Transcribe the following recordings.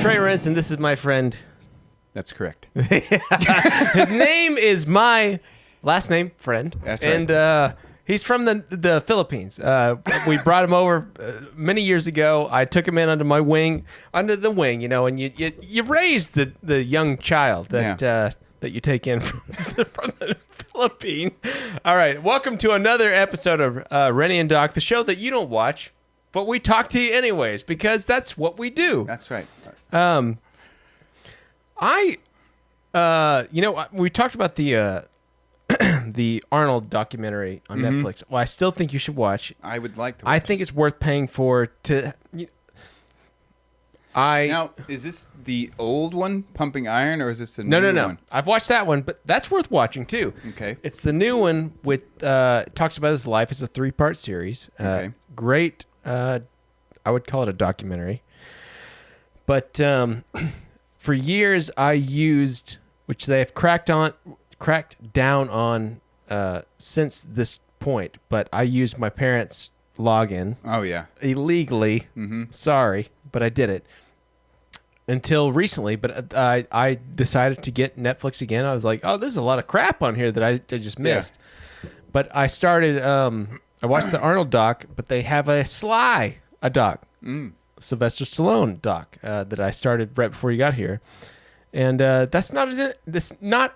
Trey Rentz, and this is my friend. That's correct. His name is my last name, friend. That's right. And he's from the Philippines. We brought him over many years ago. I took him in under the wing, you know, and you raise the young child that you take in from the Philippines. All right, welcome to another episode of Rennie and Doc, the show that you don't watch, but we talk to you anyways because that's what we do. That's right. We talked about the the Arnold documentary on Netflix. Well, I still think you should watch. I would like to. I think it's worth paying for. Now, is this the old one, Pumping Iron, or is this the new one? No. I've watched that one, but that's worth watching too. Okay. It's the new one with talks about his life. It's a 3-part series. Okay. Great. I would call it a documentary. But for years, I used, which they have cracked down on since this point. But I used my parents' login. Oh yeah. Illegally. Mm-hmm. Sorry, but I did it until recently. But I decided to get Netflix again. I was like, oh, there's a lot of crap on here that I just missed. Yeah. But I started. I watched the Arnold doc, but they have a doc. Sylvester Stallone doc that I started right before you got here, and that's not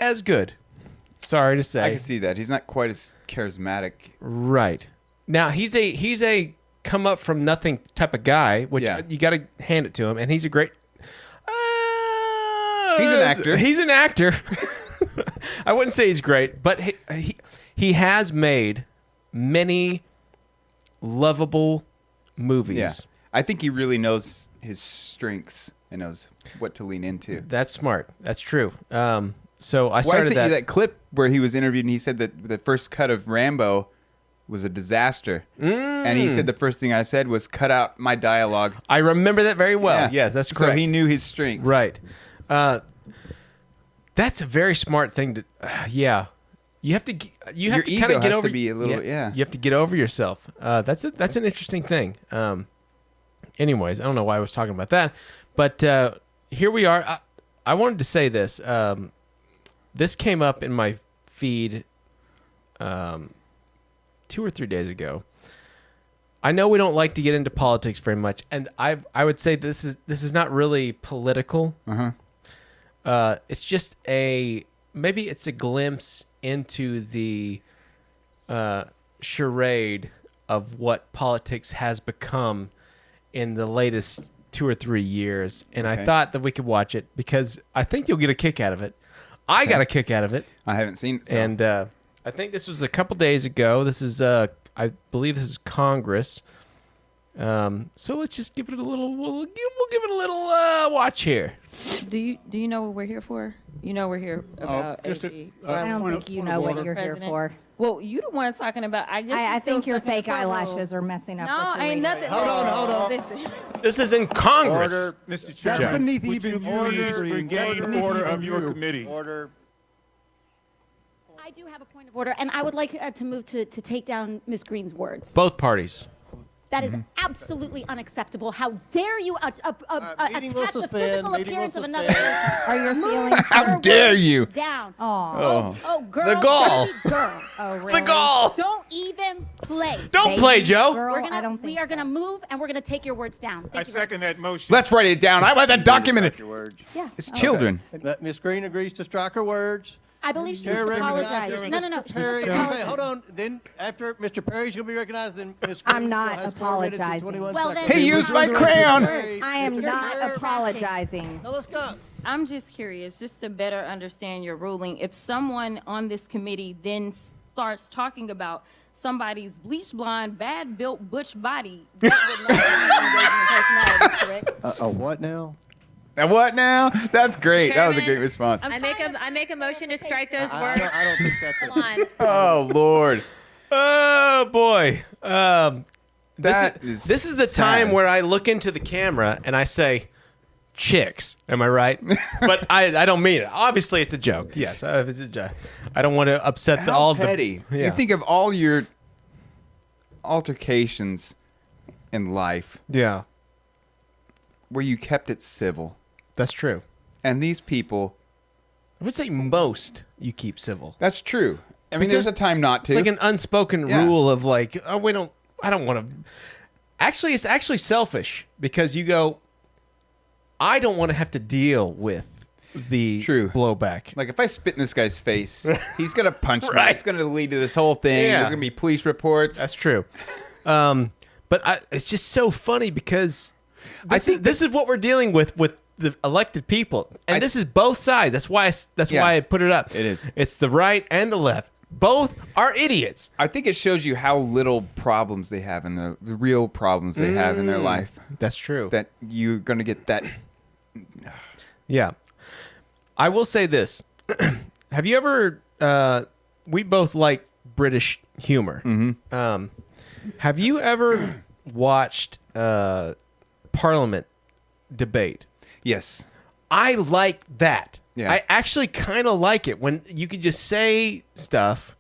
as good. Sorry to say. I can see that he's not quite as charismatic. Right now, he's a come up from nothing type of guy, which you got to hand it to him, and he's a great. He's an actor. He's an actor. I wouldn't say he's great, but he has made many lovable movies. Yeah. I think he really knows his strengths and knows what to lean into. That's smart. That's true. So I started I sent you that clip where he was interviewed and he said that the first cut of Rambo was a disaster. And he said the first thing I said was cut out my dialogue. I remember that very well. Yeah. Yes, that's correct. So he knew his strengths. Right. That's a very smart thing to. Yeah. You have to kind of get over. To be a little, yeah. You have to get over yourself. That's an interesting thing. Anyways, I don't know why I was talking about that, but here we are. I wanted to say this. This came up in my feed 2 or 3 days ago. I know we don't like to get into politics very much, and I would say this is not really political. It's just maybe it's a glimpse into the charade of what politics has become in the latest 2 or 3 years, and I thought that we could watch it because I think you'll get a kick out of it. I got a kick out of it. I haven't seen it. So. And I think this was a couple days ago. This is, I believe this is Congress. So let's just give it a little, we'll give it a little watch here. Do you know what we're here for? You know we're here about I don't think you know what you're here for. Well, you the one talking about. I think your fake eyelashes are messing up. No, ain't nothing. Hold on. Listen. This is in Congress. Order, Mr. Chairman, that's beneath would even you your please regain order of your committee? Order. I do have a point of order, and I would like to move to take down Ms. Green's words. Both parties. That is absolutely unacceptable. How dare you attack the physical appearance of another person? Are your feelings? How dare you? Down. Oh, Girl. The gall. Baby girl. oh, really? The gall. Don't even play. Don't play, Joe. Girl, We are gonna move, and we're gonna take your words down. I second that motion. Let's write it down. I want that documented. Your words. Yeah. It's children. Miss Green agrees to strike her words. I believe she Chair must apologize. recognizes No. She Perry. must apologize. Okay, hold on. Then after Mr. Perry's going to be recognized, then Miss Green I'm not has 4 minutes and apologizing. 21 Well, seconds. then He used my crayon. I am You're not nerve-wracking. apologizing. Now let's go. I'm just curious, just to better understand your ruling. If someone on this committee then starts talking about somebody's bleach blonde, bad built butch body, that would not be engaging personality, correct? What now? And what now? That's great. That was a Chairman, great response. I make a motion to strike those I words. don't think that's Hold on. Oh Lord. Oh boy. That This is the time where I look into the camera and I say, chicks. Am I right? But I don't mean it. Obviously, it's a joke. Yes, it's a joke. I don't want to upset How petty. Yeah. You think of all your altercations in life Yeah. where you kept it civil. That's true. And these people, I would say most you keep civil. that's true. I mean, Because there's a time not to. It's like an unspoken Yeah. rule of like, oh, I don't want to. Actually, it's actually selfish because you go, I don't want to have to deal with the True. blowback. Like if I spit in this guy's face, he's gonna punch me. Right. It's gonna lead to this whole thing. Yeah. There's gonna be police reports. That's true. But it's just so funny because I think this is what we're dealing with the elected people, and this is both sides. That's why Yeah. why I put it up. It is. It's the right and the left. Both are idiots. I think it shows you how little problems they have in the real problems they have in their life. That's true. That you're gonna get that. Yeah. I will say this. Have you ever we both like British humor. Mm-hmm. Have you ever watched Parliament debate? Yes. I like that. Yeah. I actually kind of like it when you could just say stuff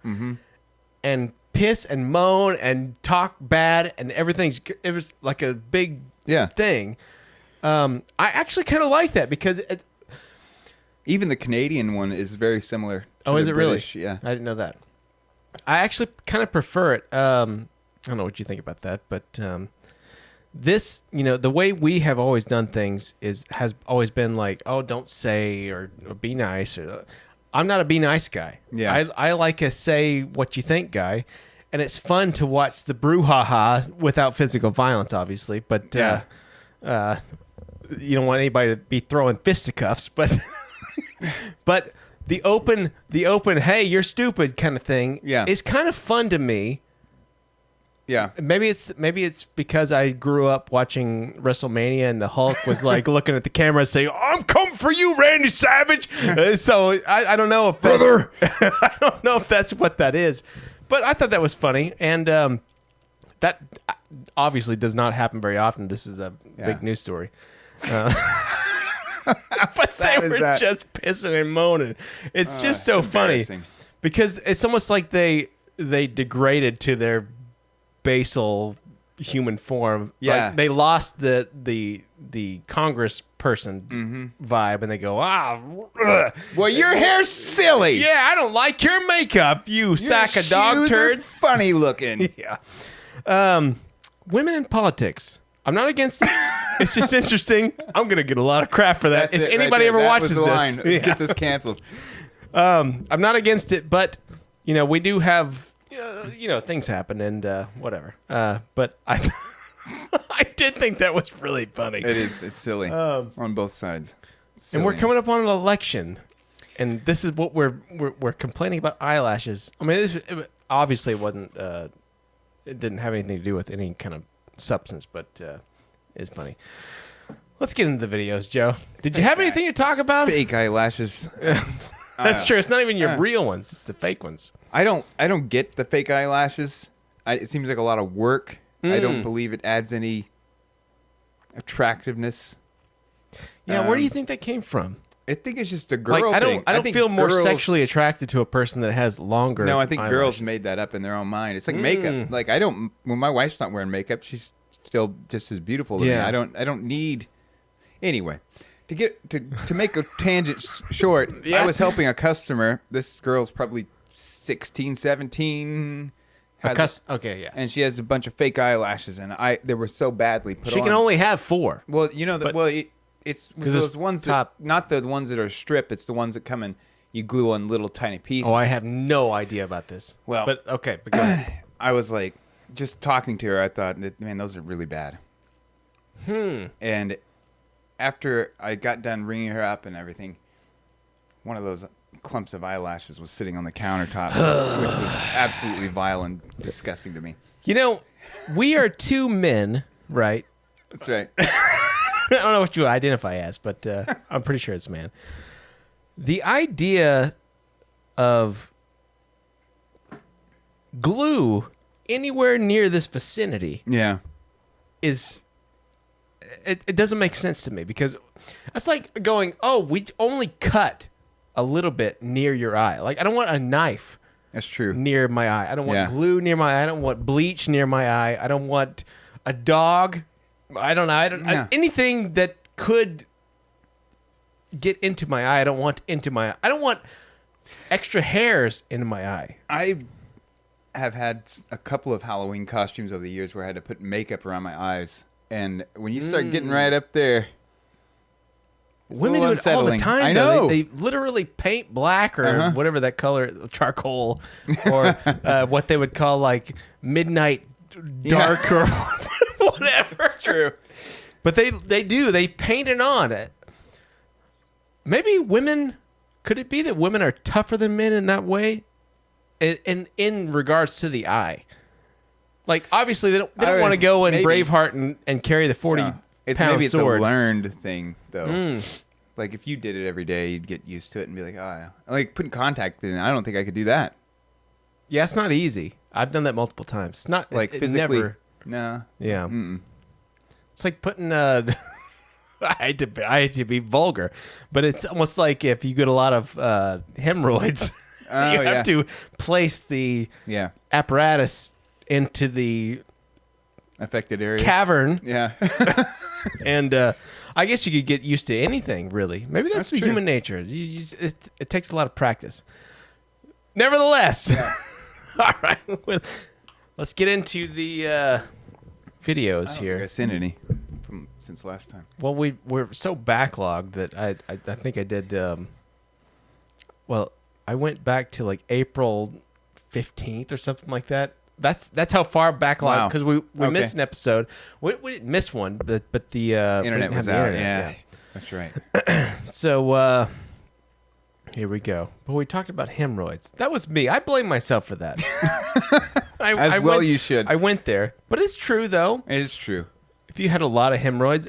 and piss and moan and talk bad and it was like a big Yeah. thing. I actually kind of like that because Even the Canadian one is very similar. To is the it British. really? Yeah. I didn't know that. I actually kind of prefer it. I don't know what you think about that, but this, the way we have always done things has always been like, oh, don't say or be nice. I'm not a be nice guy. Yeah. I like a say what you think guy, and it's fun to watch the brouhaha without physical violence, obviously. But Yeah. You don't want anybody to be throwing fisticuffs, but but the open hey, you're stupid kind of thing Yeah. is kind of fun to me. Yeah. Maybe it's because I grew up watching WrestleMania and the Hulk was like looking at the camera and saying, "I'm coming for you, Randy Savage." So I don't know if brother, I don't know if that's what that is, but I thought that was funny, and that obviously does not happen very often. This is a big news story. But they sad is were that? just pissing and moaning. It's just so funny embarrassing. because it's almost like they degraded to their basal human form. Yeah. Like they lost the Congress person vibe, and they go, ugh. Well, your hair's silly. Yeah, I don't like your makeup, you Your sack of dog shoes are turds. funny looking. Yeah. Women in politics. I'm not against it. It's just interesting. I'm gonna get a lot of crap for that. That's if it right anybody there. ever That watches was the line. this, It gets us canceled. I'm not against it, but we do have things happen and whatever. But I I did think that was really funny. It is. It's silly on both sides. And we're Silliness. coming up on an election, and this is what we're complaining about eyelashes. I mean, obviously it wasn't. It didn't have anything to do with any kind of substance, but it's funny. Let's get into the videos, Joe. Did you have anything to talk about? Fake eyelashes. That's true. It's not even your real ones; it's the fake ones. I don't get the fake eyelashes. It seems like a lot of work. I don't believe it adds any attractiveness. Yeah, where do you think that came from? I think it's just a girl Like, thing. I don't think feel more girls- sexually attracted to a person that has longer. No, I think girls eyelashes. made that up in their own mind. It's like makeup. Like I don't. When my wife's not wearing makeup, she's still just as beautiful to me. Yeah. I don't need. Anyway, to make a tangent short, Yeah. I was helping a customer. This girl's probably 16, 17. Okay, yeah. And she has a bunch of fake eyelashes, and they were so badly put on. She can only have 4. Well, it's 'Cause those it's ones top- that, not the ones that are strip. It's the ones that come in. You glue on little tiny pieces. Oh, I have no idea about this. Well- but okay, but go ahead. I was like, just talking to her, I thought, man, those are really bad. And after I got done ringing her up and everything, one of those clumps of eyelashes was sitting on the countertop, which was absolutely vile and disgusting to me. We are 2 men, right? That's right. I don't know what you identify as, but I'm pretty sure it's man. The idea of glue anywhere near this vicinity Yeah. is it doesn't make sense to me because that's like going, oh, we only cut a little bit near your eye. Like I don't want a knife That's true. near my eye. I don't want Yeah. glue near my eye. I don't want bleach near my eye. I don't want a dog. I don't know. Yeah. Anything that could get into my eye. I don't want extra hairs into my eye. I have had a couple of Halloween costumes over the years where I had to put makeup around my eyes, and when you start getting right up there, it's a Women do little it all the unsettling. time. I though. know. They literally paint black or whatever that color, charcoal, or what they would call like midnight dark or whatever. True. But they do. They paint it on. Maybe women. Could it be that women are tougher than men in that way? In regards to the eye, like obviously they don't want to go and maybe. Braveheart and carry the 40 It's pound maybe it's sword. a learned thing though. Like if you did it every day, you'd get used to it and be like, oh yeah. Like putting contact in, I don't think I could do that. Yeah, it's not easy. I've done that multiple times. It's not Like it physically. Never, No. yeah, it's like putting. I hate to be vulgar, but it's almost like if you get a lot of hemorrhoids. Oh, you have yeah. to place the Yeah. apparatus into the Affected area. cavern, Yeah. and I guess you could get used to anything. Really, maybe that's the true. human nature. It takes a lot of practice. Nevertheless, all right, well, let's get into the videos I don't here. think I've seen any from since last time. Well, we're so backlogged that I think I did. Well, I went back to like April 15th or something like that. That's how far backlogged Wow. because we Okay. missed an episode. We didn't miss one, but the we Internet didn't was have the out. internet, Yeah. That's right. So here we go. But we talked about hemorrhoids. That was me. I blame myself for that. As well you should. I went there, but it's true though. It is true. If you had a lot of hemorrhoids,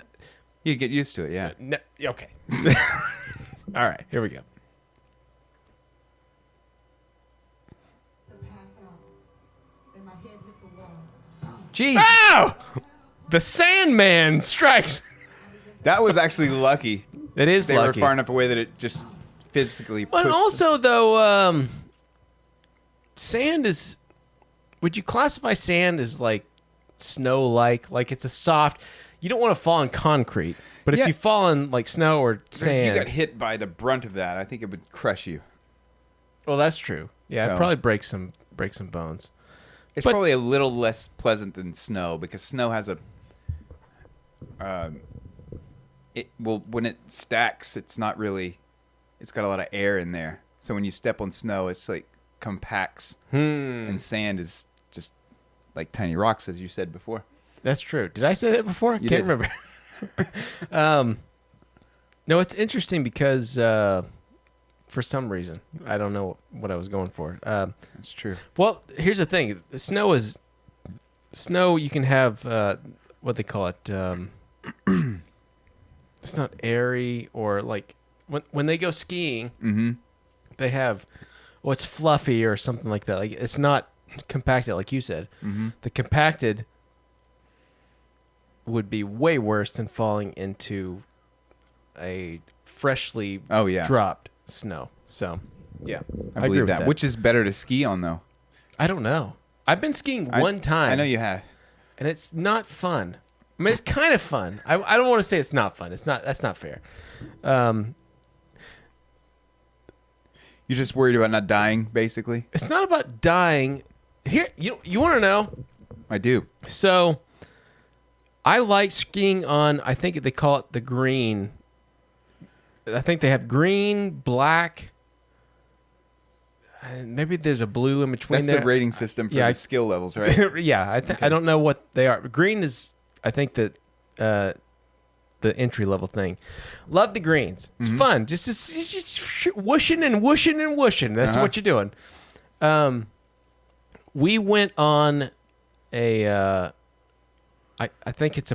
You get used to it, yeah. no, okay. All right, here we go. Jeez. Ow! The Sandman strikes. That was actually lucky. It is They lucky. were far enough away that it just physically But pushed also, though, sand is. Would you classify sand as like snow-like? Like it's a soft. You don't want to fall on concrete, but Yeah. if you fall on like snow or But sand, if you got hit by the brunt of that, I think it would crush you. well, that's true. Yeah, So- it'd probably break some bones. It's But- probably a little less pleasant than snow because snow has a. When it stacks, it's not really. It's got a lot of air in there, so when you step on snow, it's like compacts, and sand is just like tiny rocks, as you said before. That's true. Did I say that before? You Can't did. remember. No, it's interesting because for some reason I don't know what I was going for. That's true. Well, here's the thing: the snow is snow. You can have what they call it. It's not airy or like when they go skiing. Mm-hmm. They have, well, it's fluffy or something like that. Like it's not compacted, like you said. Mm-hmm. The compacted would be way worse than falling into a freshly Oh yeah, dropped snow. So, yeah, I agree believe with that. Which is better to ski on though? I don't know. I've been skiing one time. I know you have. and it's not fun. I mean, it's kind of fun. I don't want to say it's not fun. It's not. That's not fair. You're just worried about not dying, basically. It's not about dying. Here, you want to know? I do. So, I like skiing on. I think they call it the green. I think they have green, black. Maybe there's a blue in between That's there. the rating system for Yeah, the skill levels, right? Yeah, I don't know what they are. Green is, I think that the entry level thing. Love the greens. It's fun. Just whooshing and whooshing and whooshing. That's what you're doing. We went on a. I think it's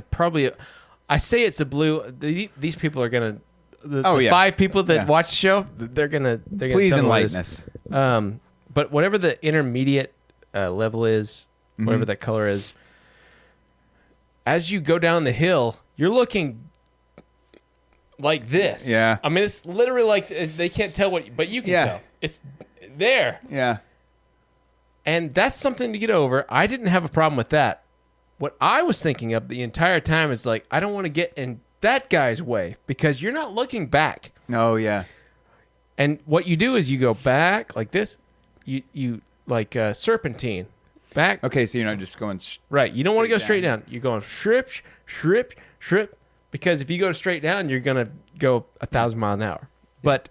I say it's a blue. These people are gonna. The 5 people that watch the show, they're gonna Please tell me what it enlighten is. us. But whatever the intermediate level is, whatever that color is, as you go down the hill, you're looking like this. Yeah. I mean, it's literally like they can't tell but you can tell. It's there. Yeah. And that's something to get over. I didn't have a problem with that. What I was thinking of the entire time is like, I don't want to get in that guy's way because you're not looking back. Oh yeah. And what you do is you go back like this. You like serpentine back. Okay, so you're not just going. Right. You don't want to go Straight straight down. You're going shrip, shrip, shrip. Because if you go straight down, you're gonna go 1,000 miles an hour. But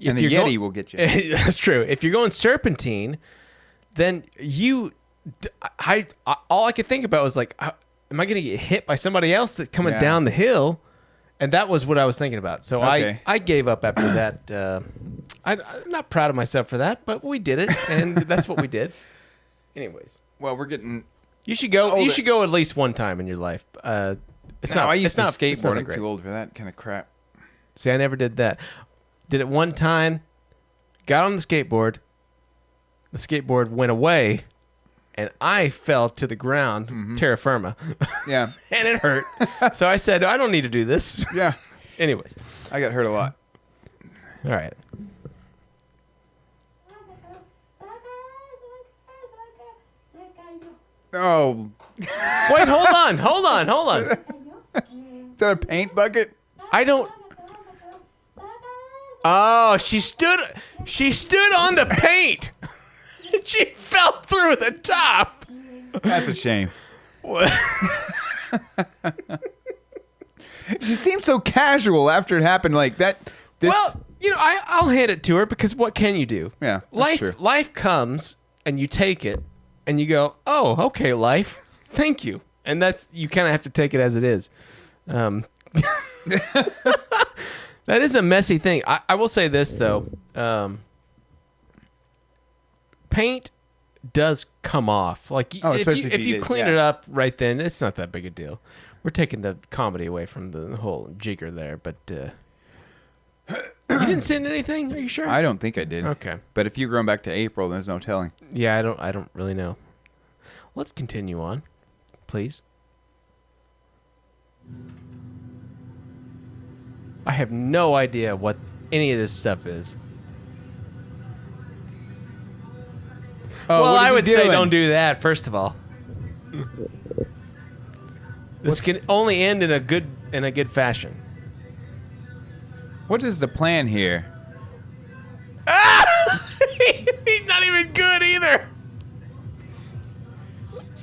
And the Yeti will get you. That's true. If you're going serpentine, then all I could think about was like, am I gonna get hit by somebody else that's coming down the hill? And that was what I was thinking about. So I gave up after that. I'm not proud of myself for that, but we did it, and that's what we did. Anyways, Well, we're getting. you should go. Older. You should go at least one time in your life. It's No, not. I used it's to not, skateboard. it's not I'm great. too old for that kind of crap. See, I never did that. Did it one time. Got on the skateboard. The skateboard went away, and I fell to the ground, terra firma. Yeah. And it hurt. So I said, I don't need to do this. Yeah. Anyways, I got hurt a lot. all right. Oh, Wait, hold on. is that a paint bucket? I don't. Oh, she stood on the paint. She fell through the top. That's a shame. She seemed so casual after it happened. Like that. Well, I'll hand it to her because what can you do? Yeah, that's true. Life comes and you take it and you go, oh, okay, life, thank you, and that's you kind of have to take it as it is. That is a messy thing. I will say this though, paint does come off. Like especially if you did, clean yeah. it up right then, it's not that big a deal. We're taking the comedy away from the whole jigger there, but you didn't send anything? Are you sure? I don't think I did. Okay. But if you're going back to April, there's no telling. Yeah, I don't really know. Let's continue on, please. I have no idea what any of this stuff is. Oh, well, what is I he would say doing? don't do that, first of all. This can only end in a good fashion. What is the plan here? He's not even good either.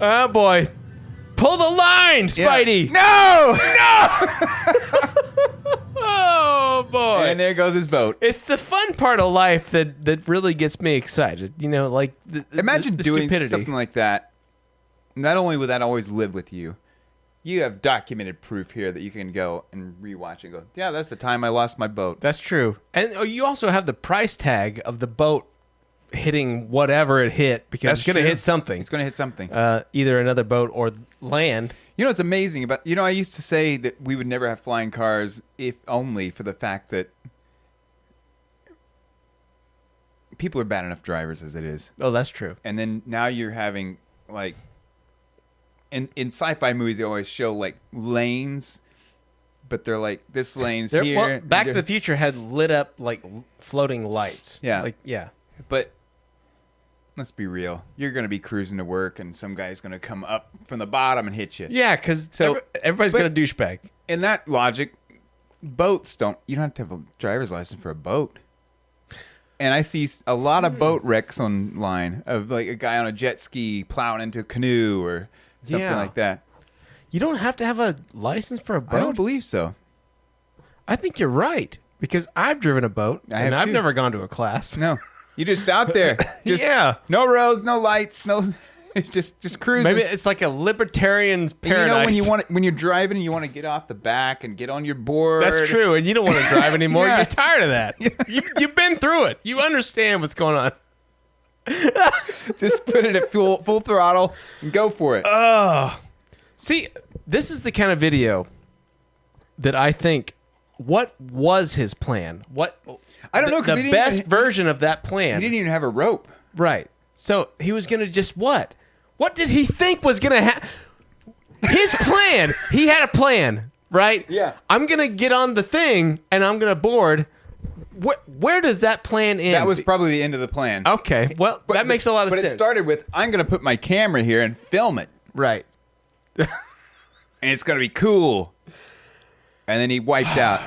Oh boy. Pull the line, Spidey. No! Oh boy. And there goes his boat. It's the fun part of life that really gets me excited. Like Imagine the doing stupidity. something like that. Not only would that always live with you, you have documented proof here that you can go and rewatch and go, yeah, that's the time I lost my boat. That's true. And you also have the price tag of the boat hitting whatever it hit because That's it's going to true. hit something. It's going to hit something. Either another boat or land. You know what's amazing about, I used to say that we would never have flying cars if only for the fact that people are bad enough drivers as it is. Oh, that's true. And then now you're having, like, in sci-fi movies, they always show, like, lanes, but they're like, this lane's here. Well, Back to the Future had lit up, like, floating lights. Yeah. Like, yeah. But let's be real. You're going to be cruising to work, and some guy's going to come up from the bottom and hit you. Yeah, because So- everybody's but- going to douchebag. In that logic, boats don't. You don't have to have a driver's license for a boat. And I see a lot of boat wrecks online of like a guy on a jet ski plowing into a canoe or something Yeah. like that. You don't have to have a license for a boat? I don't believe so. I think you're right because I've driven a boat I and have I've too. never gone to a class. No, you're just out there. Just Yeah. No roads, no lights, no. just cruising. Maybe it's like a libertarian's And you know paradise. when you're driving and you want to get off the back and get on your board. That's true, and you don't want to drive anymore. Yeah. You're tired of that. You've been through it. You understand what's going on. Just put it at full throttle and go for it. See, this is the kind of video that I think. What was his plan? What I don't know, 'cause the he didn't best even- version of that plan. He didn't even have a rope. Right. So he was going to just what? What did he think was going to happen? His plan. He had a plan, right? Yeah. I'm going to get on the thing and I'm going to board. Where does that plan end? That was probably the end of the plan. Okay. Well, that makes a lot of but sense. But it started with, I'm going to put my camera here and film it. Right. And it's going to be cool. And then he wiped out.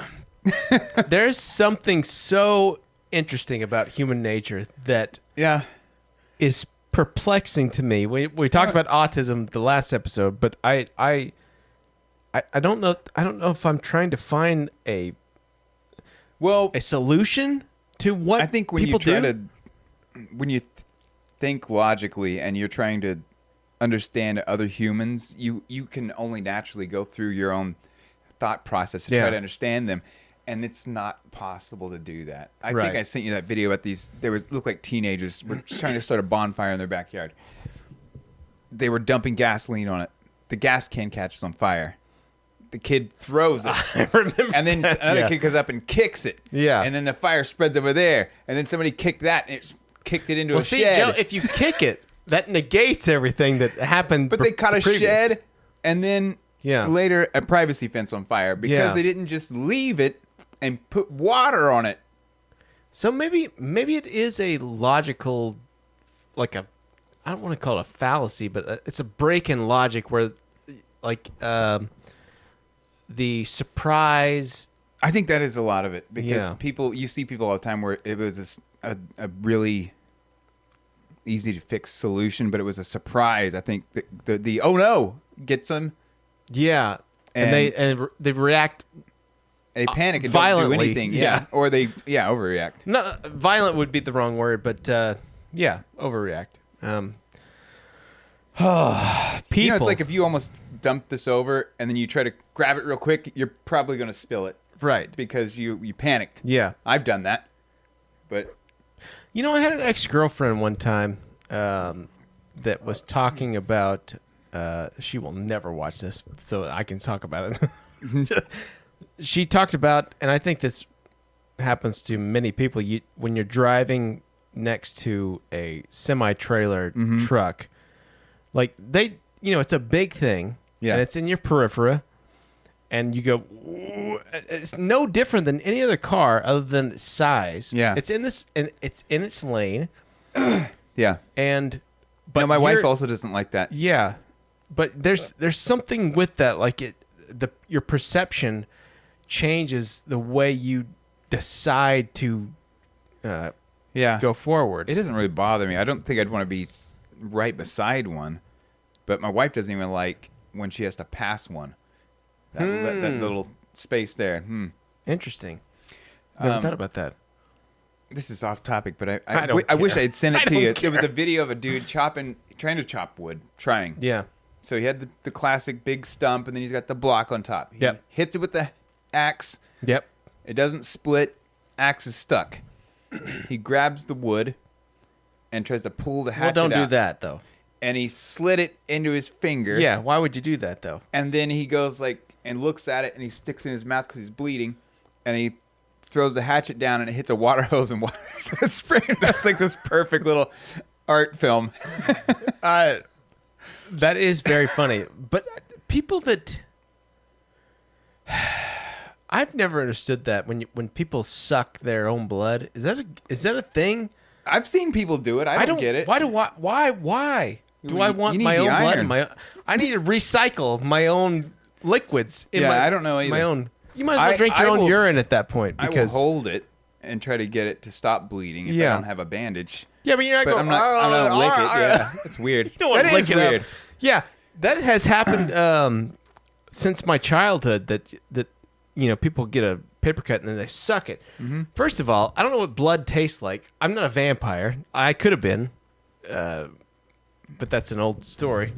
there's something so interesting about human nature that Yeah. is perplexing to me. We talked about autism the last episode, but I don't know. I don't know if I'm trying to find a solution to what I think when people you try do. when you think logically and you're trying to understand other humans, you can only naturally go through your own thought process to Yeah. try to understand them, and it's not possible to do that. I Right. think I sent you that video about these. Looked like teenagers were trying to start a bonfire in their backyard. They were dumping gasoline on it. The gas can catches on fire. The kid throws it. I remember. And then another Yeah. kid goes up and kicks it. Yeah. And then the fire spreads over there. And then somebody kicked that and it kicked it into Well, a see, shed. Joe, if you kick it, that negates everything that happened. But they caught a previous. shed and then Yeah. later a privacy fence on fire because Yeah. they didn't just leave it and put water on it. So maybe it is a logical, like I don't want to call it a fallacy, but it's a break in logic where, like, the surprise. I think that is a lot of it because Yeah. you see people all the time where it was a really easy to fix solution, but it was a surprise. I think the oh no gets them. Yeah, and they react. They panic and don't Violently, do anything. yeah. Or they overreact. No, violent would be the wrong word, but yeah, overreact. People. You know, it's like if you almost dump this over and then you try to grab it real quick, you're probably going to spill it right. because you panicked. Yeah. I've done that. But You know, I had an ex-girlfriend one time that was talking about. She will never watch this, so I can talk about it. She talked about, and I think this happens to many people. When you're driving next to a semi-trailer truck, like it's a big thing, Yeah. and it's in your periphery, and you go. "Ooh," it's no different than any other car other than size. Yeah. it's in this, and it's in its lane, yeah. and but No, my wife you're- also doesn't like that. yeah, but there's something with that, like your perception changes the way you decide to Yeah. go forward. It doesn't really bother me. I don't think I'd want to be right beside one. But my wife doesn't even like when she has to pass one. That little space there. Interesting. Never thought about that. This is off topic, but I don't I wish care. I had sent I it to don't you. care. There was a video of a dude trying to chop wood. Yeah. So he had the classic big stump, and then he's got the block on top. He Yep. hits it with the axe. Yep. It doesn't split. Axe is stuck. He grabs the wood and tries to pull the Well, hatchet don't do out. that though. And he slid it into his finger. Yeah. Why would you do that though? And then he goes and looks at it, and he sticks it in his mouth because he's bleeding. And he throws the hatchet down, and it hits a water hose, and water starts spraying. That's like this perfect little art film. That is very funny. But people that I've never understood that when people suck their own blood, is that a thing? I've seen people do it. I don't get it. Why do do You- I you want need my the own blood? iron. I need to recycle my own liquids. I don't know my either. own. You might as well drink your I own will- urine at that point I will because hold it and try to get it to stop bleeding if Yeah. I don't have a bandage. yeah, but you're not But going. I'm not gonna lick it. Yeah, it's weird. You don't want That to is lick it weird. up. Yeah, that has happened since my childhood. That people get a paper cut and then they suck it. Mm-hmm. First of all, I don't know what blood tastes like. I'm not a vampire. I could have been, but that's an old story.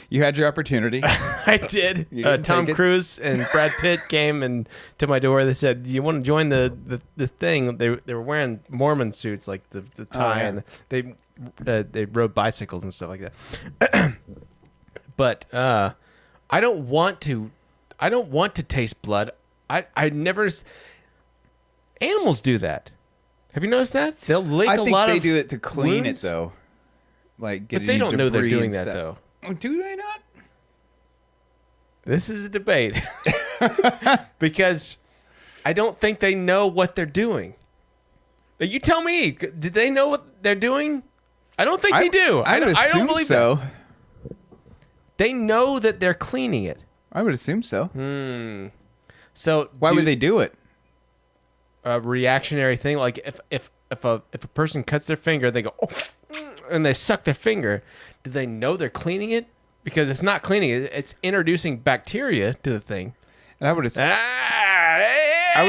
You had your opportunity. I did. You didn't Tom take it? Cruise and Brad Pitt came and to my door. They said, "You want to join the thing?" They were wearing Mormon suits, like the tie, yeah. and they rode bicycles and stuff like that. But I don't want to. I don't want to taste blood. I never. Animals do that. Have you noticed that? They'll lick I a think lot they of do it to clean wounds. it though. Like get But they any don't know they're debris doing and that stuff. though. Oh, do they not? This is a debate because I don't think they know what they're doing. Now, you tell me, did they know what they're doing? I don't think they do. I would don't assume believe so. that. They know that they're cleaning it. I would assume so. So Why would they do it? a reactionary thing? Like if a person cuts their finger, they go, oh, and they suck their finger. Do they know they're cleaning it? Because it's not cleaning it; it's introducing bacteria to the thing. And I would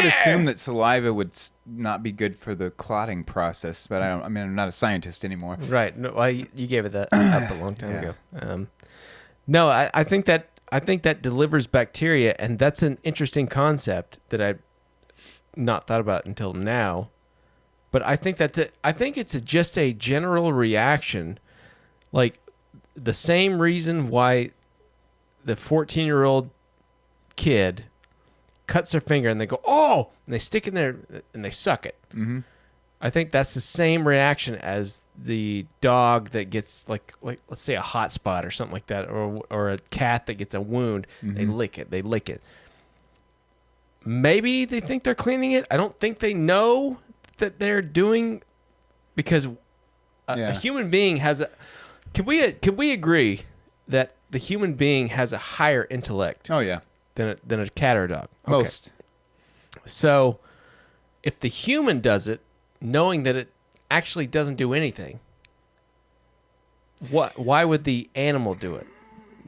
assume that saliva would not be good for the clotting process, but I mean, I'm not a scientist anymore. Right. No, well, you gave it that up a long time Yeah. ago. No, I think that delivers bacteria, and that's an interesting concept that I've not thought about until now. But I think it's just a general reaction, like the same reason why the 14-year-old kid cuts their finger and they go, oh, and they stick in there and they suck it. Mm-hmm. I think that's the same reaction as the dog that gets like let's say a hot spot or something like that, or a cat that gets a wound. They lick it. They lick it. Maybe they think they're cleaning it. I don't think they know that they're doing, because a human being has a. Can we agree that the human being has a higher intellect Oh yeah, than a cat or a dog? Okay. most. So, if the human does it, knowing that it actually doesn't do anything, why would the animal do it?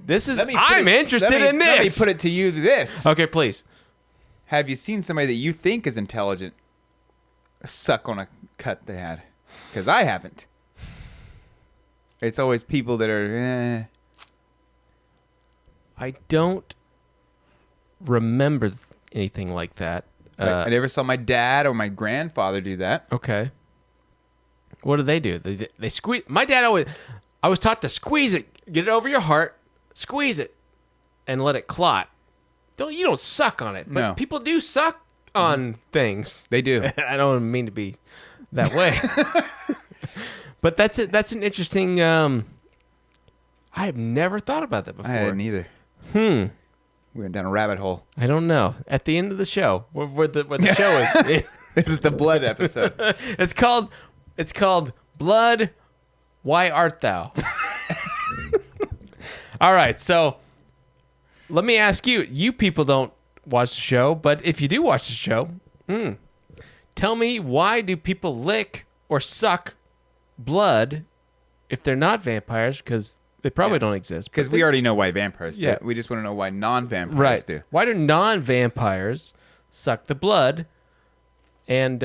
I'm interested in this. Let me put it to you this. Okay, please. Have you seen somebody that you think is intelligent suck on a cut they had? Because I haven't. It's always people that are, I don't remember anything like that. I never saw my dad or my grandfather do that. Okay. What do? They squeeze. My dad I was taught to squeeze it, get it over your heart, squeeze it, and let it clot. You don't suck on it, but No. people do suck on things. They do. I don't mean to be that way, but that's it. That's an interesting. I have never thought about that before. I hadn't either. Hmm. We went down a rabbit hole. I don't know. At the end of the show, where the show is, This is the blood episode. it's called Blood. Why art thou? All right, so let me ask you. You people don't watch the show, but if you do watch the show, tell me, why do people lick or suck blood if they're not vampires? Because they probably don't exist. Because we already know why vampires do. Yeah. We just want to know why non-vampires Right. do. Why do non-vampires suck the blood? And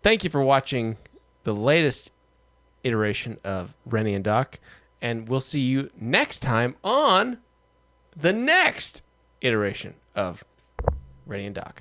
thank you for watching the latest iteration of Rennie and Doc. And we'll see you next time on the next iteration of Rennie and Doc.